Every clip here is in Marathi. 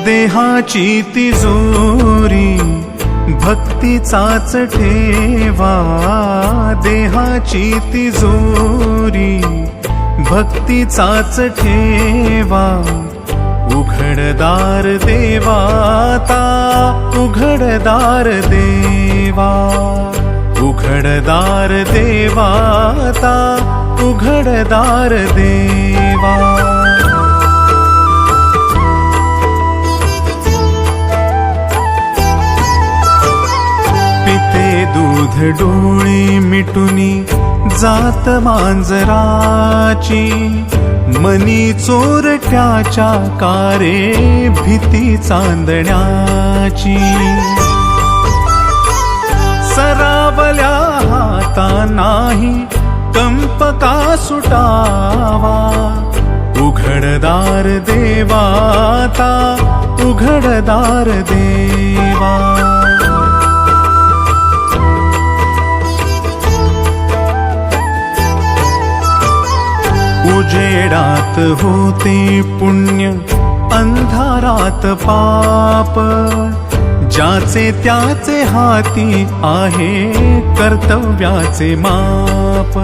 देहाची तिजोरी भक्तीचाच ठेवा, देहाची तिजोरी भक्तीचाच ठेवा. उघडदार देवाता, उघडदार देवा, उघडदार देवाता, उघडदार देवा. पिते दूध डोळे मिटुनी जात मांजराची, मनी चोरट्याच्या कारे भीती चांदण्याची. सरावल्या हाता नाही कंप का सुटावा, उघडदार देवाता, उघडदार देवा. उजेडात होते पुण्य, अंधारात पाप, ज्याचे त्याचे हाती आहे कर्तव्याचे माप.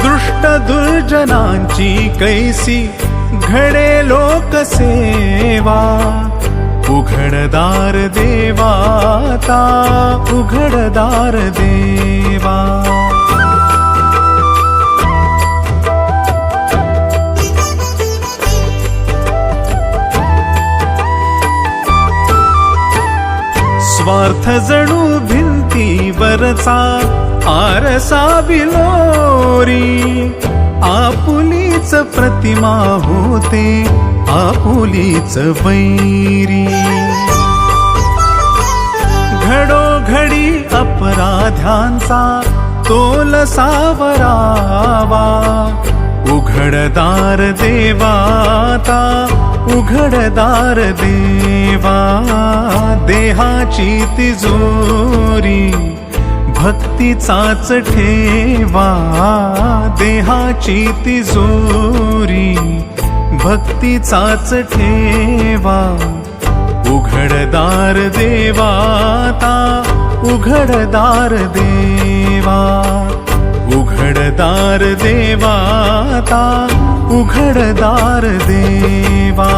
दृष्ट दुर्जनांची कैसी घडे लोकसेवा, उघडदार देवाता, उघडदार देवा. स्वार्थ जणू भिंतीवरचा आरसा बिलोरी, आपुलीच प्रतिमा होते आपुलीच वैरी. घडोघडी अपराध्यांचा तोल सावरावा, उघडदार देवाता, उघडदार देवा. देहाची तिजोरी भक्तीचाच ठेवा, देहाची तिजोरी भक्तीचाच ठेवा. उघडदार देवाता, उघडदार देवा, उघडदार देवाता, उघडदार देवा.